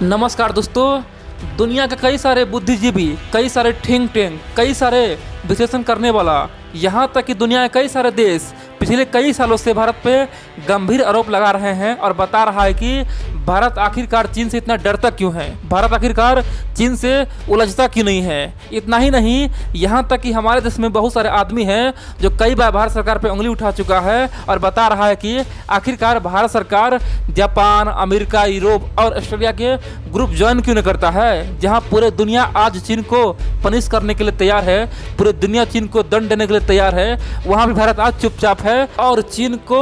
नमस्कार दोस्तों। दुनिया के कई सारे बुद्धिजीवी, कई सारे थिंक टैंक, कई सारे विश्लेषण करने वाला, यहाँ तक कि दुनिया के कई सारे देश पिछले कई सालों से भारत पे गंभीर आरोप लगा रहे हैं और बता रहा है कि भारत आखिरकार चीन से इतना डरता क्यों है, भारत आखिरकार चीन से उलझता क्यों नहीं है। इतना ही नहीं, यहाँ तक कि हमारे देश में बहुत सारे आदमी हैं जो कई बार भारत सरकार पे उंगली उठा चुका है और बता रहा है कि आखिरकार भारत सरकार जापान, अमेरिका, यूरोप और ऑस्ट्रेलिया के ग्रुप ज्वाइन क्यों नहीं करता है, जहाँ पूरे दुनिया आज चीन को पनिश करने के लिए तैयार है, पूरे दुनिया चीन को दंड देने के लिए तैयार है। वहाँ भी भारत आज चुपचाप है और चीन को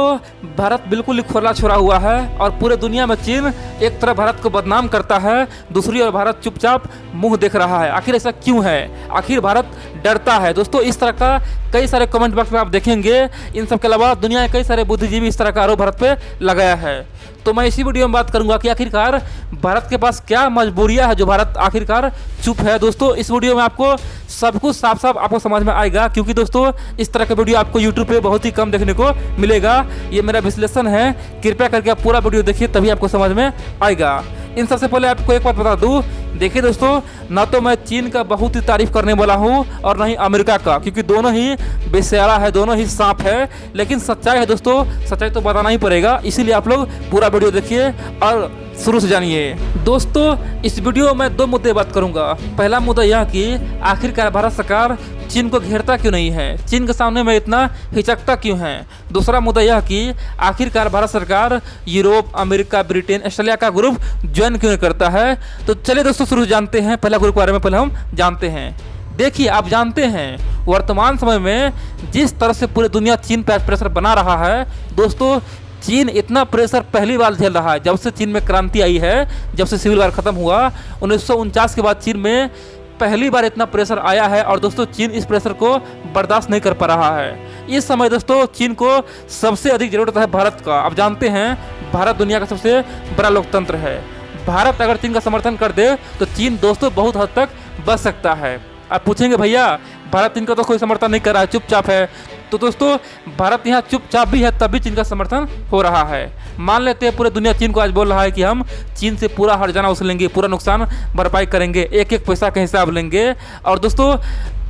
भारत बिल्कुल ही खोला छोड़ा हुआ है और पूरे दुनिया में चीन एक तरफ भारत को बदनाम करता है, दूसरी ओर भारत चुपचाप मुंह देख रहा है। आखिर ऐसा क्यों है, आखिर भारत डरता है? दोस्तों, इस तरह का कई सारे कमेंट बॉक्स में आप देखेंगे। इन सब के अलावा दुनिया के कई सारे बुद्धिजीवी इस तरह का आरोप भारत पे लगाया है। तो मैं इसी वीडियो में बात करूंगा कि आखिरकार भारत के पास क्या मजबूरियां है जो भारत आखिरकार चुप है। दोस्तों, इस वीडियो में आपको सब कुछ साफ साफ आपको समझ में आएगा, क्योंकि दोस्तों इस तरह का वीडियो आपको यूट्यूब पे बहुत ही कम देखने को मिलेगा। ये मेरा विश्लेषण है, कृपया करके आप पूरा वीडियो देखिए, तभी आपको समझ में आएगा। इन सबसे पहले आपको एक बात बता दूं, देखिए दोस्तों, ना तो मैं चीन का बहुत ही तारीफ करने वाला हूं और ना ही अमेरिका का, क्योंकि दोनों ही बेसहारा है, दोनों ही सांप है। लेकिन सच्चाई है दोस्तों, सच्चाई तो बताना ही पड़ेगा, इसीलिए आप लोग पूरा वीडियो देखिए और शुरू से जानिए। दोस्तों, इस वीडियो में दो मुद्दे बात करूंगा। पहला मुद्दा यह कि आखिरकार भारत सरकार चीन को घेरता क्यों नहीं है, चीन के सामने में इतना हिचकता क्यों है। दूसरा मुद्दा यह कि आखिरकार भारत सरकार यूरोप, अमेरिका, ब्रिटेन, ऑस्ट्रेलिया का ग्रुप ज्वाइन क्यों नहीं करता है। तो चलिए दोस्तों शुरू जानते हैं। पहला ग्रुप के बारे में पहले हम जानते हैं। देखिए, आप जानते हैं वर्तमान समय में जिस तरह से पूरी दुनिया चीन पर प्रेशर बना रहा है, दोस्तों चीन इतना प्रेशर पहली बार झेल रहा है जब से चीन में क्रांति आई है, जब से सिविल वार खत्म हुआ 1949 के बाद चीन में पहली बार इतना प्रेशर आया है। और दोस्तों चीन इस प्रेशर को बर्दाश्त नहीं कर पा रहा है। इस समय दोस्तों चीन को सबसे अधिक जरूरत है भारत का। आप जानते हैं भारत दुनिया का सबसे बड़ा लोकतंत्र है। भारत अगर चीन का समर्थन कर दे तो चीन दोस्तों बहुत हद तक बच सकता है। आप पूछेंगे भैया भारत चीन का तो कोई समर्थन नहीं कर रहा है, चुपचाप है। तो दोस्तों भारत यहाँ चुपचाप भी है, तभी चीन का समर्थन हो रहा है। मान लेते हैं पूरे दुनिया चीन को आज बोल रहा है कि हम चीन से पूरा हर्जाना वसूलेंगे, पूरा नुकसान भरपाई करेंगे, एक एक पैसा का हिसाब लेंगे। और दोस्तों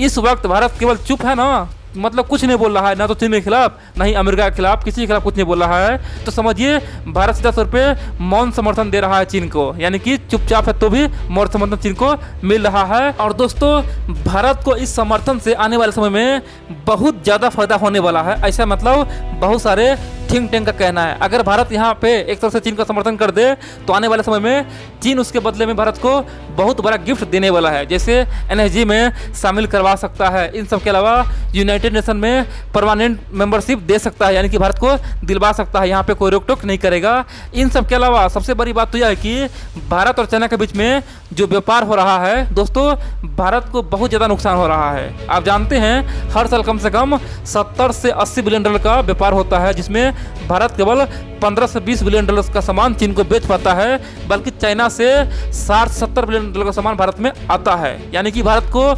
इस वक्त भारत केवल चुप है ना, मतलब कुछ नहीं बोल रहा है, ना तो चीन के खिलाफ, ना ही अमेरिका के खिलाफ, किसी के खिलाफ कुछ नहीं बोल रहा है। तो समझिए भारत सीधा तौर पे मौन समर्थन दे रहा है चीन को, यानी कि चुपचाप है तो भी मौन समर्थन चीन को मिल रहा है। और दोस्तों भारत को इस समर्थन से आने वाले समय में बहुत ज़्यादा फायदा होने वाला है, ऐसा मतलब बहुत सारे थिंक टैंक का कहना है। अगर भारत यहाँ पे एक तरह से चीन का समर्थन कर दे तो आने वाले समय में चीन उसके बदले में भारत को बहुत बड़ा गिफ्ट देने वाला है, जैसे एनएसजी में शामिल करवा सकता है। इन सब के अलावा यूनाइटेड नेशन में परमानेंट मेंबरशिप दे सकता है, यानी कि भारत को दिलवा सकता है, यहाँ पे कोई रोक टोक नहीं करेगा। इन सब के अलावा सबसे बड़ी बात तो यह है कि भारत और चाइना के बीच में जो व्यापार हो रहा है, दोस्तों भारत को बहुत ज़्यादा नुकसान हो रहा है। आप जानते हैं हर साल कम से कम 70 से 80 बिलियन डॉलर का व्यापार होता है, जिसमें भारत केवल 15 से 20 बिलियन डॉलर का सामान चीन को बेच पाता है, बल्कि चाइना से 60-70 बिलियन डॉलर का सामान भारत में आता है। यानी कि भारत को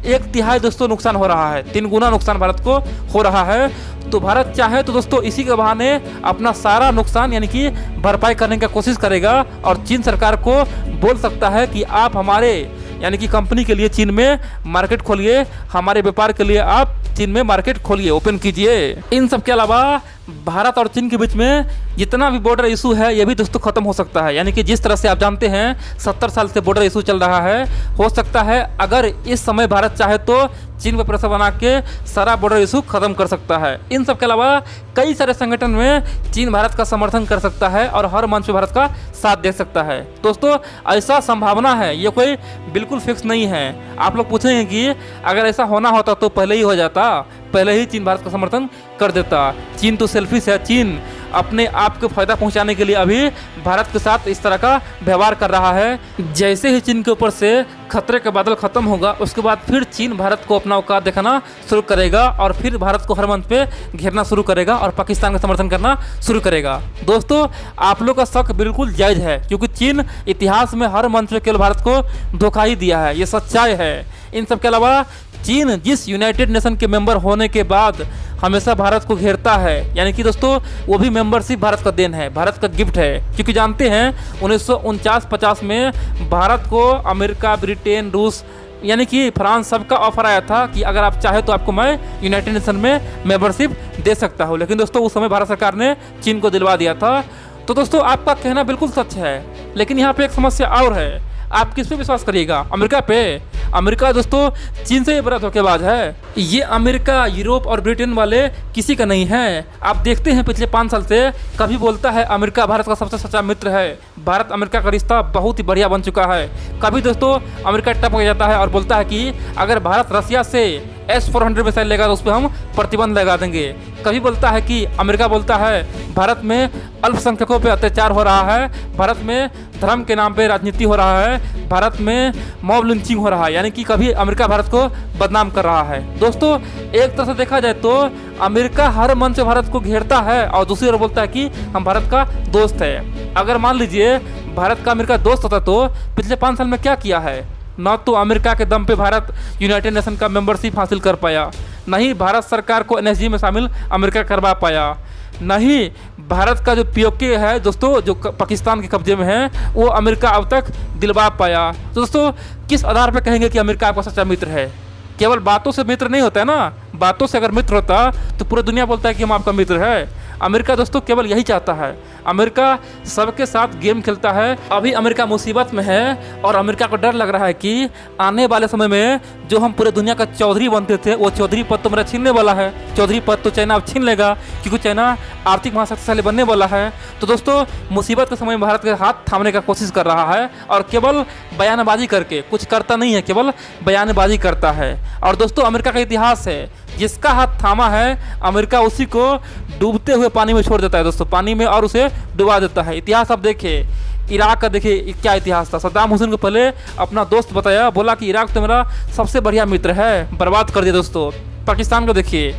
1/3 दोस्तों नुकसान हो रहा है, 3 गुना नुकसान भारत को हो रहा है। तो भारत चाहे तो दोस्तों इसी के बहाने अपना सारा नुकसान यानी कि भरपाई करने की कोशिश करेगा और चीन सरकार को बोल सकता है कि आप हमारे यानी कि कंपनी के लिए चीन में मार्केट खोलिए, हमारे व्यापार के लिए आप चीन में मार्केट खोलिए, ओपन कीजिए। इन सब के अलावा भारत और चीन के बीच में जितना भी बॉर्डर इशू है ये भी दोस्तों खत्म हो सकता है। यानी कि जिस तरह से आप जानते हैं 70 साल से बॉर्डर इशू चल रहा है, हो सकता है अगर इस समय भारत चाहे तो चीन पर प्रेशर बना के सारा बॉर्डर इशू खत्म कर सकता है। इन सब के अलावा कई सारे संगठन में चीन भारत का समर्थन कर सकता है और हर मंच पे भारत का साथ दे सकता है। दोस्तों ऐसा संभावना है, ये कोई बिल्कुल फिक्स नहीं है। आप लोग पूछेंगे कि अगर ऐसा होना होता तो पहले ही हो जाता, पहले ही चीन भारत का समर्थन कर देता। चीन तो सेल्फिश है, चीन अपने आप को फायदा पहुंचाने के लिए अभी भारत के साथ इस तरह का व्यवहार कर रहा है। जैसे ही चीन के ऊपर से खतरे का बादल खत्म होगा, उसके बाद फिर चीन भारत को अपना औकात दिखाना शुरू करेगा और फिर भारत को हर मंच पे घेरना शुरू करेगा और पाकिस्तान का समर्थन करना शुरू करेगा। दोस्तों आप लोग का शक बिल्कुल जायज़ है, क्योंकि चीन इतिहास में हर मंच पे केवल भारत को धोखा ही दिया है, ये सच्चाई है। इन सब के अलावा चीन जिस यूनाइटेड नेशन के मेंबर होने के बाद हमेशा भारत को घेरता है, यानी कि दोस्तों वो भी मेंबरशिप भारत का देन है, भारत का गिफ्ट है। क्योंकि जानते हैं 1949-50 में भारत को अमेरिका, ब्रिटेन, रूस यानी कि फ्रांस सबका ऑफर आया था कि अगर आप चाहे तो आपको मैं यूनाइटेड नेशन में मेंबरशिप दे सकता हूँ, लेकिन दोस्तों उस समय भारत सरकार ने चीन को दिलवा दिया था। तो दोस्तों आपका कहना बिल्कुल सच है, लेकिन यहाँ पे एक समस्या और है। आप किस पे विश्वास करिएगा? अमेरिका पे? अमेरिका दोस्तों चीन से ही बड़ा धोखेबाज है। ये अमेरिका, यूरोप और ब्रिटेन वाले किसी का नहीं है। आप देखते हैं पिछले 5 साल से कभी बोलता है अमेरिका भारत का सबसे सच्चा मित्र है, भारत अमेरिका का रिश्ता बहुत ही बढ़िया बन चुका है। कभी दोस्तों अमेरिका टप हो जाता है और बोलता है कि अगर भारत रसिया से S-400 मिसाइल लेगा तो उस पर हम प्रतिबंध लगा देंगे। कभी बोलता है कि अमेरिका बोलता है भारत में अल्पसंख्यकों पे अत्याचार हो रहा है, भारत में धर्म के नाम पे राजनीति हो रहा है, भारत में मॉब लिंचिंग हो रहा है, यानी कि कभी अमेरिका भारत को बदनाम कर रहा है। दोस्तों एक तरह से देखा जाए तो अमेरिका हर मन से भारत को घेरता है और दूसरी ओर बोलता है कि हम भारत का दोस्त है। अगर मान लीजिए भारत का अमेरिका दोस्त होता तो पिछले 5 साल में क्या किया है? न तो अमेरिका के दम पे भारत यूनाइटेड नेशन का मेंबरशिप हासिल कर पाया, न ही भारत सरकार को NSG में शामिल अमेरिका करवा पाया, न ही भारत का जो POK है दोस्तों जो पाकिस्तान के कब्जे में है वो अमेरिका अब तक दिलवा पाया। तो दोस्तों किस आधार पर कहेंगे कि अमेरिका आपका सच्चा मित्र है? केवल बातों से मित्र नहीं होता है ना, बातों से अगर मित्र होता तो पूरी दुनिया बोलता है कि हम आपका मित्र है। अमेरिका दोस्तों केवल यही चाहता है, अमेरिका सबके साथ गेम खेलता है। अभी अमेरिका मुसीबत में है और अमेरिका को डर लग रहा है कि आने वाले समय में जो हम पूरे दुनिया का चौधरी बनते थे वो चौधरी पद तो मेरा छीनने वाला है। चौधरी पद तो चाइना अब छीन लेगा क्योंकि चाइना आर्थिक महाशक्तिशाली बनने वाला है। तो दोस्तों मुसीबत के समय में भारत के हाथ थामने का कोशिश कर रहा है और केवल बयानबाजी करके, कुछ करता नहीं है, केवल बयानबाजी करता है। और दोस्तों अमेरिका का इतिहास है, जिसका हाथ थामा है अमेरिका उसी को डूबते हुए पानी में छोड़ देता है दोस्तों, पानी में, और उसे डुबा देता है। इतिहास आप देखिए, इराक का देखिए क्या इतिहास था। सद्दाम हुसैन को पहले अपना दोस्त बताया, बोला कि इराक तो मेरा सबसे बढ़िया मित्र है, बर्बाद कर दिया दोस्तों। पाकिस्तान को देखिए,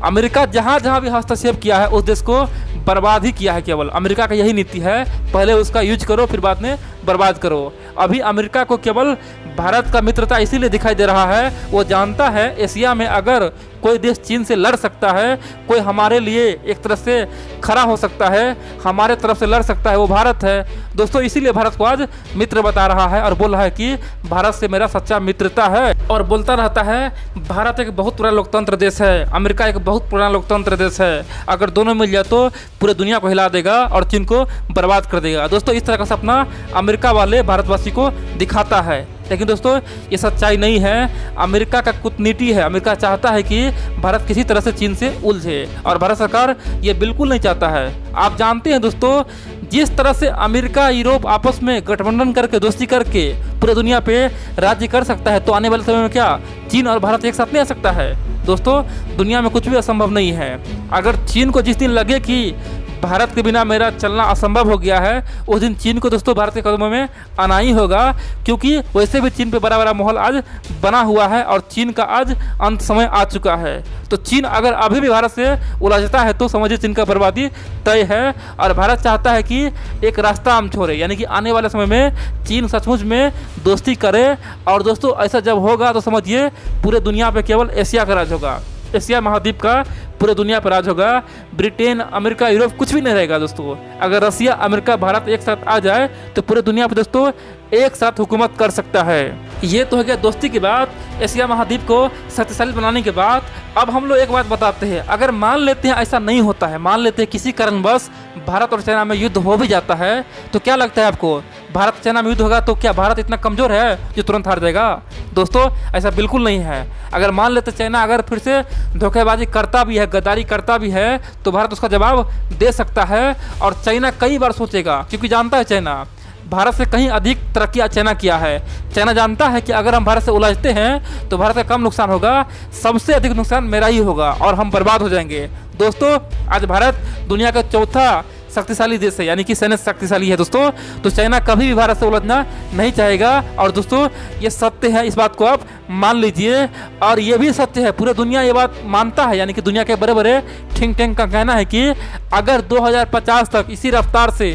अमेरिका जहाँ जहाँ भी हस्तक्षेप किया है उस देश को बर्बाद ही किया है। केवल अमेरिका का यही नीति है, पहले उसका यूज करो फिर बाद में बर्बाद करो। अभी अमेरिका को केवल भारत का मित्रता इसीलिए दिखाई दे रहा है, वो जानता है एशिया में अगर कोई देश चीन से लड़ सकता है, कोई हमारे लिए एक तरह से खड़ा हो सकता है, हमारे तरफ से लड़ सकता है, वो भारत है दोस्तों। इसीलिए भारत को आज मित्र बता रहा है और बोल रहा है कि भारत से मेरा सच्चा मित्रता है। और बोलता रहता है भारत एक बहुत पुराना लोकतंत्र देश है, अमेरिका एक बहुत पुराना लोकतंत्र देश है, अगर दोनों मिल जाए तो पूरे दुनिया को हिला देगा और चीन को बर्बाद कर देगा। दोस्तों इस तरह का सपना अमेरिका वाले भारतवासी को दिखाता है, लेकिन दोस्तों ये सच्चाई नहीं है। अमेरिका का कूटनीति है, अमेरिका चाहता है कि भारत किसी तरह से चीन से उलझे और भारत सरकार ये बिल्कुल नहीं चाहता है। आप जानते हैं दोस्तों जिस तरह से अमेरिका यूरोप आपस में गठबंधन करके, दोस्ती करके पूरे दुनिया पे राज्य कर सकता है, तो आने वाले समय में क्या चीन और भारत एक साथ नहीं आ सकता है? दोस्तों दुनिया में कुछ भी असंभव नहीं है। अगर चीन को जिस दिन लगे कि भारत के बिना मेरा चलना असंभव हो गया है, उस दिन चीन को दोस्तों भारत के कदमों में आना ही होगा, क्योंकि वैसे भी चीन पे बड़ा बड़ा माहौल आज बना हुआ है और चीन का आज अंत समय आ चुका है। तो चीन अगर अभी भी भारत से उलझता है तो समझिए चीन का बर्बादी तय है। और भारत चाहता है कि एक रास्ता हम छोड़े, यानी कि आने वाले समय में चीन सचमुच में दोस्ती करे। और दोस्तों ऐसा जब होगा तो समझिए पूरे दुनिया पर केवल एशिया का राज होगा, एशिया महाद्वीप का पूरे दुनिया पर राज होगा। ब्रिटेन, अमेरिका, यूरोप कुछ भी नहीं रहेगा दोस्तों। अगर रसिया, अमेरिका, भारत एक साथ आ जाए तो पूरे दुनिया पर दोस्तों एक साथ हुकूमत कर सकता है। ये तो हो गया दोस्ती की बात, एशिया महाद्वीप को शक्तिशाली बनाने के बाद। अब हम लोग एक बात बताते हैं, अगर मान लेते हैं ऐसा नहीं होता है, मान लेते हैं किसी कारणवश भारत और चाइना में युद्ध हो भी जाता है, तो क्या लगता है आपको भारत चाइना में युद्ध होगा तो क्या भारत इतना कमज़ोर है जो तुरंत हार जाएगा? दोस्तों ऐसा बिल्कुल नहीं है। अगर मान लेते चाइना अगर फिर से धोखेबाजी करता भी है, गद्दारी करता भी है, तो भारत उसका जवाब दे सकता है। और चाइना कई बार सोचेगा, क्योंकि जानता है चाइना भारत से कहीं अधिक तरक्की चाइना किया है। चाइना जानता है कि अगर हम भारत से उलझते हैं तो भारत का कम नुकसान होगा, सबसे अधिक नुकसान मेरा ही होगा और हम बर्बाद हो जाएंगे। दोस्तों आज भारत दुनिया का चौथा शक्तिशाली देश है, यानी कि सैन्य शक्तिशाली है दोस्तों। तो चाइना कभी भी भारत से उलझना नहीं चाहेगा। और दोस्तों ये सत्य है, इस बात को आप मान लीजिए। और ये भी सत्य है, पूरा दुनिया ये बात मानता है, यानी कि दुनिया के बड़े बड़े थिंक टैंक का कहना है कि अगर 2050 तक इसी रफ्तार से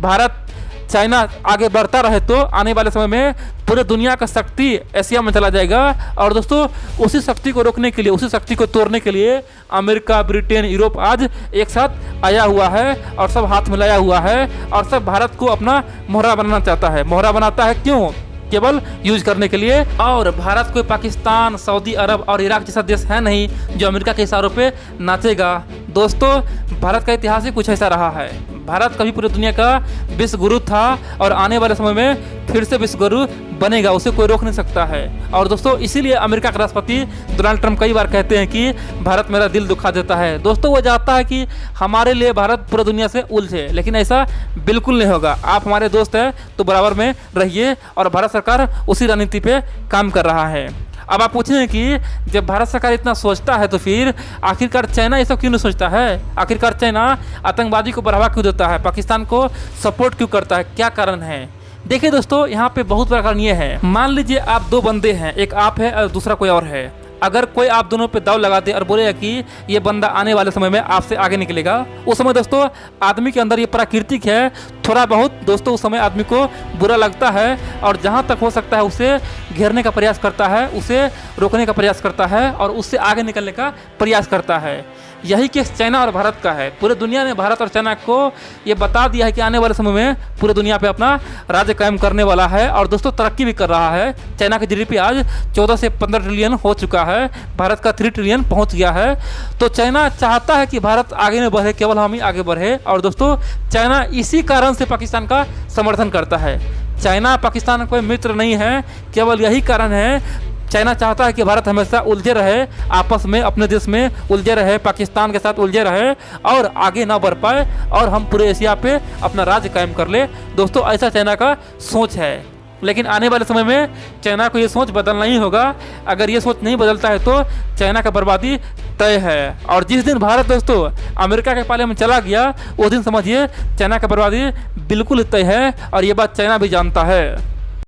भारत चाइना आगे बढ़ता रहे तो आने वाले समय में पूरे दुनिया का शक्ति एशिया में चला जाएगा। और दोस्तों उसी शक्ति को रोकने के लिए, उसी शक्ति को तोड़ने के लिए अमेरिका, ब्रिटेन, यूरोप आज एक साथ आया हुआ है और सब हाथ मिलाया हुआ है और सब भारत को अपना मोहरा बनाना चाहता है। मोहरा बनाता है क्यों? केवल यूज करने के लिए। और भारत कोई पाकिस्तान, सऊदी अरब और इराक जैसा देश है नहीं जो अमेरिका के इशारों पे नाचेगा। दोस्तों भारत का इतिहास ही कुछ ऐसा रहा है। भारत कभी पूरी दुनिया का विश्व गुरु था और आने वाले समय में फिर से विश्व गुरु बनेगा, उसे कोई रोक नहीं सकता है। और दोस्तों इसीलिए अमेरिका के राष्ट्रपति डोनाल्ड ट्रंप कई बार कहते हैं कि भारत मेरा दिल दुखा देता है। दोस्तों वो चाहता है कि हमारे लिए भारत पूरी दुनिया से उलझे, लेकिन ऐसा बिल्कुल नहीं होगा। आप हमारे दोस्त हैं तो बराबर में रहिए और भारत सरकार उसी रणनीति पे काम कर रहा है। अब आप पूछें कि जब भारत सरकार इतना सोचता है तो फिर आखिरकार चाइना ये सब क्यों नहीं सोचता है? आखिरकार चाइना आतंकवादी को बढ़ावा क्यों देता है? पाकिस्तान को सपोर्ट क्यों करता है? क्या कारण है? देखिए दोस्तों यहाँ पे बहुत बड़ा कारण ये है। मान लीजिए आप दो बंदे हैं, एक आप है और दूसरा कोई और है। अगर कोई आप दोनों पे दाव लगा दे और बोलेगा कि ये बंदा आने वाले समय में आपसे आगे निकलेगा, उस समय दोस्तों आदमी के अंदर ये प्राकृतिक है, थोड़ा बहुत दोस्तों उस समय आदमी को बुरा लगता है और जहाँ तक हो सकता है उसे घेरने का प्रयास करता है, उसे रोकने का प्रयास करता है और उससे आगे निकलने का प्रयास करता है। यही केस चाइना और भारत का है। पूरे दुनिया ने भारत और चाइना को ये बता दिया है कि आने वाले समय में पूरे दुनिया पे अपना राज्य कायम करने वाला है और दोस्तों तरक्की भी कर रहा है। चाइना की जीडीपी आज 14 से 15 ट्रिलियन हो चुका है, भारत का 3 ट्रिलियन पहुंच गया है। तो चाइना चाहता है कि भारत आगे न बढ़े, केवल हम ही आगे बढ़े। और दोस्तों चाइना इसी कारण से पाकिस्तान का समर्थन करता है। चाइना पाकिस्तान का कोई मित्र नहीं है, केवल यही कारण है। चाइना चाहता है कि भारत हमेशा उलझे रहे, आपस में अपने देश में उलझे रहे, पाकिस्तान के साथ उलझे रहे और आगे ना बढ़ पाए और हम पूरे एशिया पे अपना राज्य कायम कर ले। दोस्तों ऐसा चाइना का सोच है, लेकिन आने वाले समय में चाइना को ये सोच बदलना ही होगा। अगर ये सोच नहीं बदलता है तो चाइना का बर्बादी तय है। और जिस दिन भारत दोस्तों अमेरिका के पाले में चला गया, उस दिन समझिए चाइना का बर्बादी बिल्कुल तय है और ये बात चाइना भी जानता है।